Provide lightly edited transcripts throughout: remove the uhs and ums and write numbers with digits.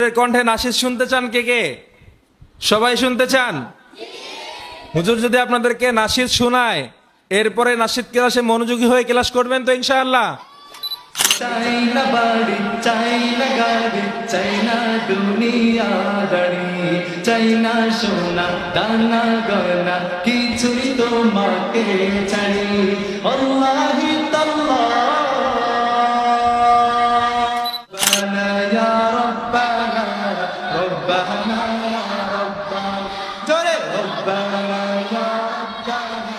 কণ্ঠে নাশিদ শুনতে চান কে কে? সবাই শুনতে চান? হুজুর যদি আপনাদেরকে নাশিদ শোনায়, এরপরে নাশিদ ক্লাসে মনোযোগী হয়ে ক্লাস করবেন তো ইনশাআল্লাহ? চাই না বাড়ি, চাই না গাড়ি, চাই না দুনিয়াদারি, চাই না সোনা দানা গয়না, কিছুই তোমাকে চাই। আল্লাহি তাআলা রব্বানা ইয়া রব্বানা, রব্বানা ইয়া রব্বানা, জোরে রব্বানা ইয়া রব্বানা,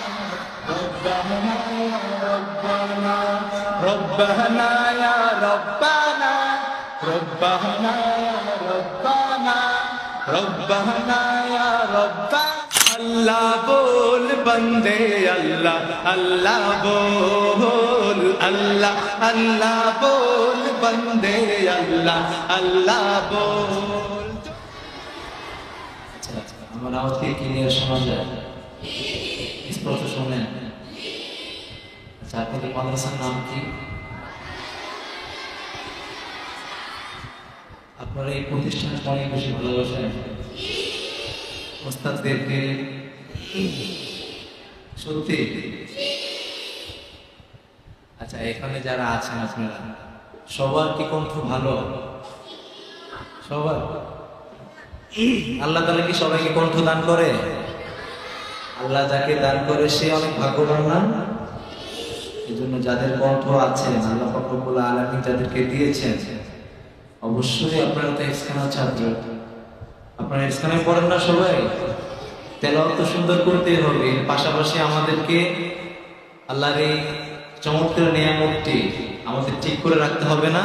রব্বানা ইয়া রব্বানা, ربنا يا ربنا، ربنا يا ربنا، ربنا يا ربنا। اللہ بول بندے اللہ، اللہ بول اللہ، اللہ بول بندے اللہ، اللہ بول۔ আমার আওয়াজকে ক্লিয়ার শোনা যায়? স্পষ্ট শোনেন? আচ্ছা, আপনাদের মাদ্রাসার নাম কি? আপনারা এই প্রতিষ্ঠানকে অনেক বেশি ভালোবাসেন, ওস্তাদদেরকে? সত্যি? আচ্ছা, এখানে যারা আছেন আপনারা সবার কি কণ্ঠ ভালো? সবার? আল্লাহ তাআলা কি সবাইকে কণ্ঠ দান করে? আল্লাহ যাকে দান করে সে অনেক ভাগ্যবান না? এই জন্য যাদের কণ্ঠ আছে আল্লাহ পাক রব্বুল আলামিন যাদেরকে দিয়েছেন, অবশ্যই আপনারা তো এক্সকানা ছাত্র, আপনারা এক্সকানে পড়েন না সবাই? তেলাওয়াত তো সুন্দর করতে হবে, এর পাশাপাশি আমাদেরকে আল্লাহর এই চমৎকার নিয়ামতটি আমাদের ঠিক করে রাখতে হবে না?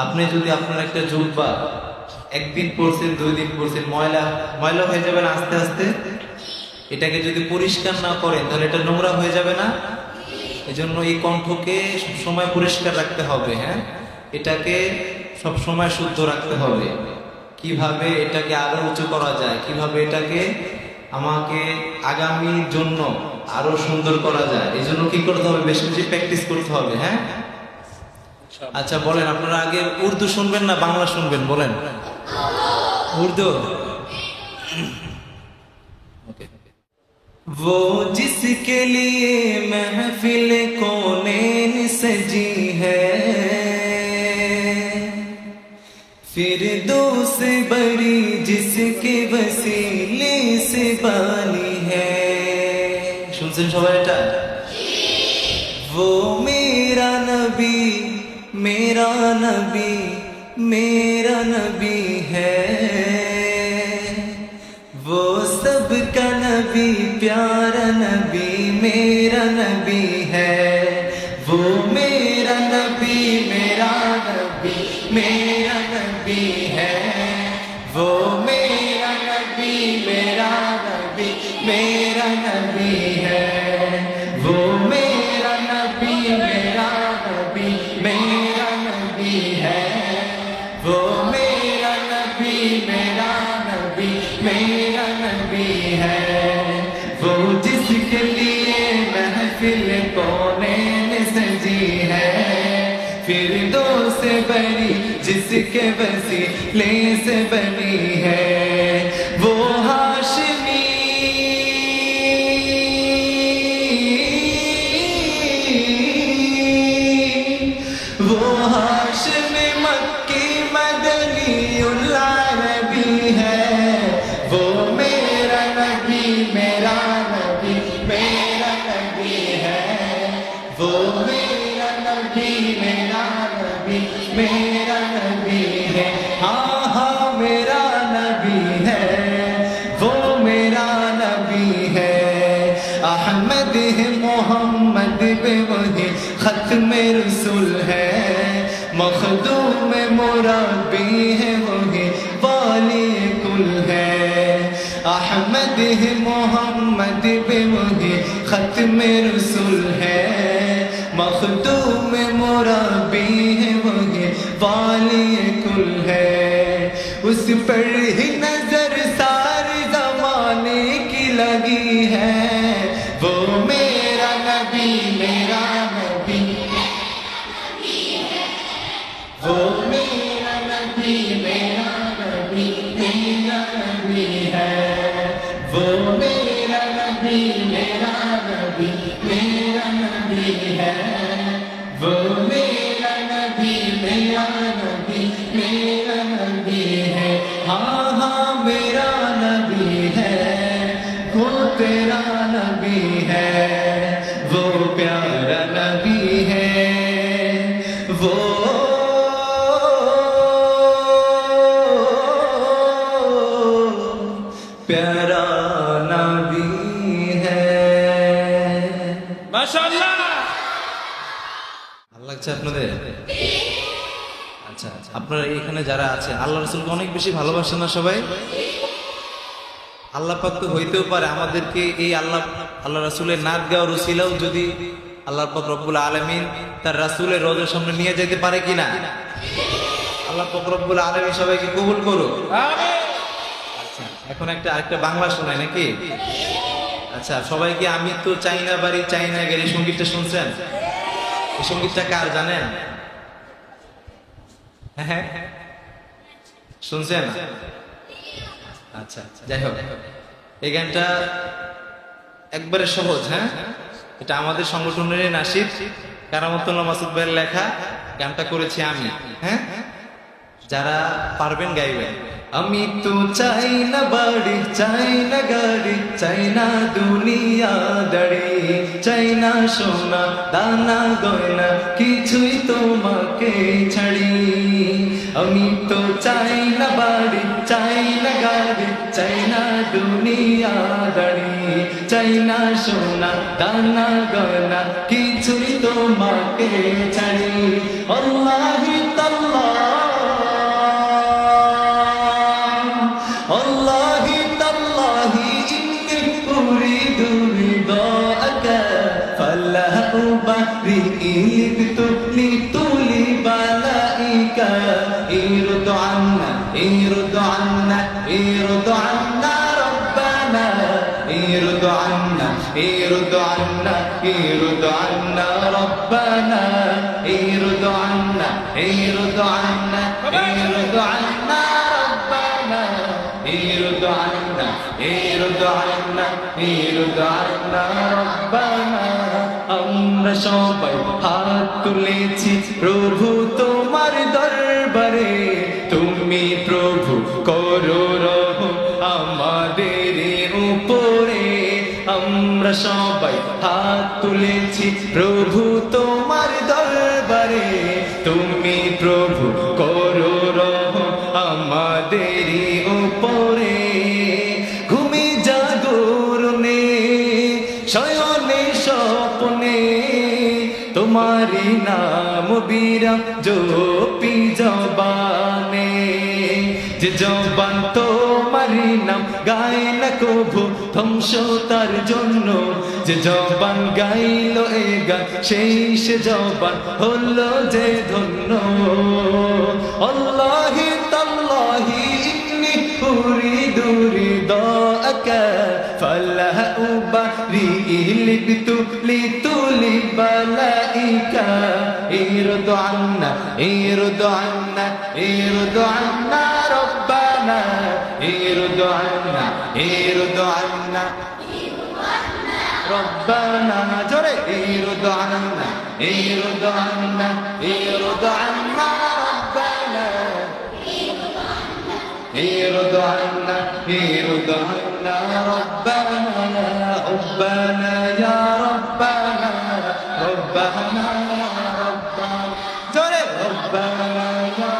আপনি যদি আপনার একটা জুব্বা একদিন পরছেন, 2 দিন পরছেন, ময়লা ময়লা হয়ে যাবে না আস্তে আস্তে? এটাকে যদি পরিষ্কার না করেন তাহলে এটা নোংরা হয়ে যাবে না? এজন্য এই কণ্ঠকে সবসময় পরিষ্কার রাখতে হবে। হ্যাঁ, এটাকে সব সময় শুদ্ধ রাখতে হবে। কিভাবে এটাকে আরো উঁচু করা যায়, কিভাবে এটাকে আমাকে আগামীর জন্য আরো সুন্দর করা যায়, এই জন্য কি করতে হবে? বেশি বেশি প্র্যাকটিস করতে হবে। হ্যাঁ, আচ্ছা বলেন, আপনারা আগে উর্দু শুনবেন না বাংলা শুনবেন? বলেন। উর্দু। وہ جس کے لیے محفل کونین سجی ہے، فردوس بری جس کے وسیلے سے بانی ہے۔ শুনছেন সবাই এটা? وہ میرا نبی، میرا نبی، میرا نبی ہے، وہ سب کا نبی، پیارا نبی، میرا نبی ہے، وہ میرا نبی، میرا نبی، میرا نبی ہے، وہ میرا نبی، میرا نبی، میرا نبی ہے، وہ میرا نبی، میرا نبی، میرا نبی ہے، وہ میرا نبی، میرا نبی، میرا نبی ہے، وہ جس کے لیے محفل کونین سجی ہے، فردوس بری جس کے وسیلے سے بنی ہے، وہ ہاشمی، وہ ہاشم مکی مدنی العربی ہے، وہ میرا نبی، میرا نبی، میرا نبی ہے، وہ میرا نبی، میرا نبی، میرا نبی ہے، ہاں ہاں میرا نبی ہے، وہ میرا نبی ہے، احمد ہے، محمد بے وہی ختم رسول ہے، مخدوم مربی ہے، وہی والی کل ہے، احمد ہے، محمد بے وہی ختم رسول ہے، مخدوم مربی ہے، وہی والی کل ہے، اس پر ہی نظر سارے زمانے کی لگی ہے، وہ میرا نبی، میرا نبی، وہ میرا نبی، नबी मेरा नबी है वो मेरा नबी मेरा नबी है वो मेरा नबी मेरा नबी है हाँ हाँ मेरा नबी है वो तेरा नबी है वो प्यारा नबी है वो प्यारा नबी है মাশাআল্লাহ। ভালো লাগছে আপনাদের? আচ্ছা আচ্ছা, আপনারা এখানে যারা আছেন আল্লাহ রাসূলকে অনেক বেশি ভালোবাসেন না সবাই? আল্লাহ পাক তো হইতেও পারে আমাদেরকে এই আল্লাহ রাসূলের নাত গাওয়ার উসিলাও যদি আল্লাহ পাক রব্বুল আলামিন তার রাসূলের রওজার সামনে নিয়ে যেতে পারে কিনা? আল্লাহ পাক রব্বুল আলামিন সবাইকে কবুল করুক। আচ্ছা, এখন আরেকটা বাংলা শোনায় নাকি? আচ্ছা, সবাইকে আমি তো চাই না বাড়ি চাই না গাড়ি সঙ্গীতটা শুনছেন? এই সঙ্গীতটা কার জানেন? হ্যাঁ শুনছেন? আচ্ছা যাই হোক, এই গানটা একবারে সহজ। হ্যাঁ, এটা আমাদের সংগঠনের নাসির কারামতুল্লাহ মাসুদ ভাইয়ের লেখা, গানটা করেছি আমি। হ্যাঁ, যারা পারবেন গাইবেন। আমি তো চাই না বাড়ি চাই না গাড়ি চাই না দুনিয়া দাড়ি চাই না সোনা দানা গয়না কিছুই তোমাকে ছাড়ি। আমি তো চাই না বাড়ি চাই না গাড়ি চাই না দুনিয়া দাড়ি চাই না সোনা দানা গয়না কিছুই তোমাকে ছাড়ি। আল্লাহি তাল্লাহ والله تالله إني أريد رضاك فلا أبرئ لطول بلائك ارض عنا ارض عنا ارض عنا ربنا ارض عنا ارض عنا ارض عنا ربنا ارض عنا ارض عنا ارض عنا ارض عنا ارض عنا ارض عنا ربنا। আমরা সবাই হাত তুলেছি প্রভু তোমার দরবারে, তুমি প্রভু করো রহম আমাদের উপরে। আমরা সবাই হাত তুলেছি প্রভু তোমার দরবারে, তুমি প্রভু করো রহম আমাদের উপরে। ঘুমি জাগরণে শয়নে স্বপ্নে তোমারি নাম বিরাম জপি জবানে, যে জবান তোমারি নাম গায় না কভু ধ্বংস তার জন্য, যে জবান গাইল এ গান সেই সে জবান হলো যে ধন্য। আল্লাহি তাল্লাহি ইন্নী উরিদু রিদাকা ফালা উবারিই লিতুলি বালাইকা ইরদ আন্না ইরদ আন্না ইরদ আন্না রব্বানা ইরদ আন্না ইরদ আন্না ربنا جري ارض عنا ارض عنا ارض عنا ربنا ارض عنا ارض عنا ربنا ربنا يا ربنا ربنا يا ربنا جري ربنا يا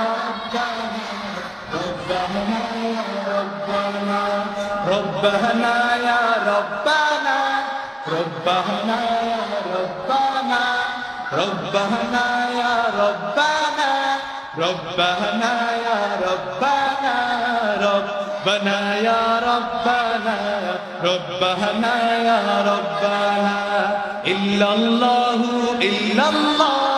ربنا ربنا ربنا يا ربنا ربنا يا ربنا ربنا يا ربنا ربنا يا ربنا ربنا يا ربنا ربنا يا ربنا إلا الله إلا الله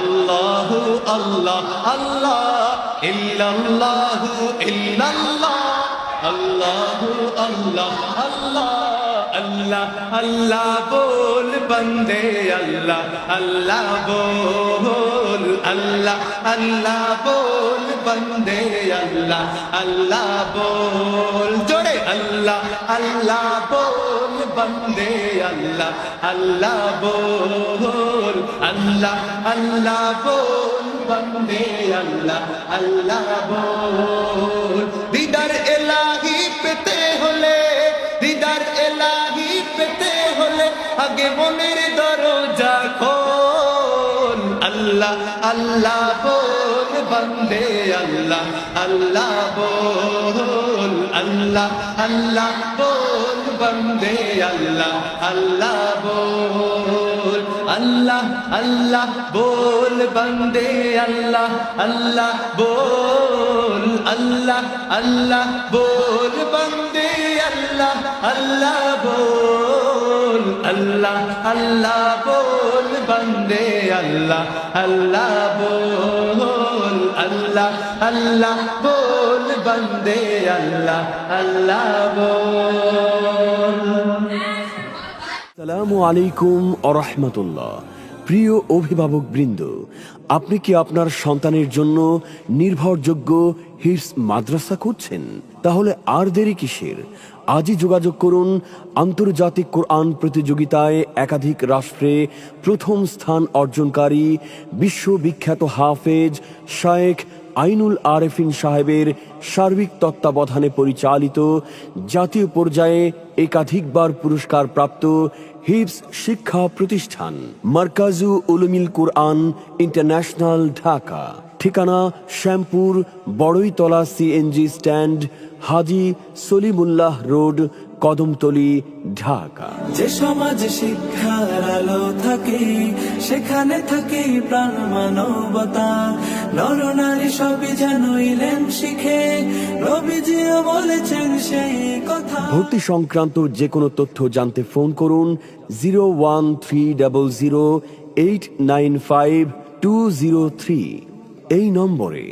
الله الله الله إلا الله إلا الله الله الله الله अल्लाह अल्लाह बोल बंदे अल्लाह अल्लाह बोल अल्लाह अल्लाह बोल बंदे अल्लाह अल्लाह बोल जोड़े अल्लाह अल्लाह बोल बंदे अल्लाह अल्लाह बोल अल्लाह अल्लाह बोल बंदे अल्लाह अल्लाह बोल दीदार इलाही पेते होले दीदार इलाही पेते होले आगे मनेर दरजा खोल अल्लाह अल्लाह बोल बंदे अल्लाह अल्लाह बोल अल्लाह अल्लाह बोल बंदे अल्लाह अल्लाह बोल अल्लाह अल्लाह बोल बंदे अल्लाह अल्लाह बोल अल्लाह अल्लाह बोल बंदे अल्लाह अल्लाह बोल अल्लाह अल्लाह बोल बंदे अल्लाह अल्लाह बोल अल्लाह अल्लाह बोल बंदे अल्लाह अल्लाह बोल। আসসালামু আলাইকুম ওয়া রাহমাতুল্লাহ। প্রিয় অভিভাবক বৃন্দ, আপনি কি আপনার সন্তানের জন্য নির্ভরযোগ্য হিফজ মাদ্রাসা খুঁজছেন? তাহলে আর দেরি কিসের? আজই যোগাযোগ করুন। আন্তর্জাতিক কোরআন প্রতিযোগিতায় একাধিক রাষ্ট্রে প্রথম স্থান অর্জনকারী বিশ্ববিখ্যাত হাফেজ শায়েখ আইনুল আরেফিন সাহেবের সার্বিক তত্ত্বাবধানে পরিচালিত জাতীয় পর্যায়ে একাধিকবার পুরস্কার প্রাপ্ত হিফজ শিক্ষা প্রতিষ্ঠান মারকাজু উলুমিল কুরআন ইন্টারন্যাশনাল, ঢাকা। ঠিকানা শ্যামপুর বড়ইতলা সিএনজি স্ট্যান্ড, হাজী সলিমুল্লাহ রোড, কদমতলী, ঢাকা। যে সমাজ শিক্ষার আলো থাকে সেখানে থাকে প্রাণ মানবতা, নর নারী সবই যেন ইলম শিখে, নবীজিও বলেছেন সেই কথা। ভর্তি সংক্রান্ত যে কোনো তথ্য জানতে ফোন করুন 01300895203 এই নম্বরে।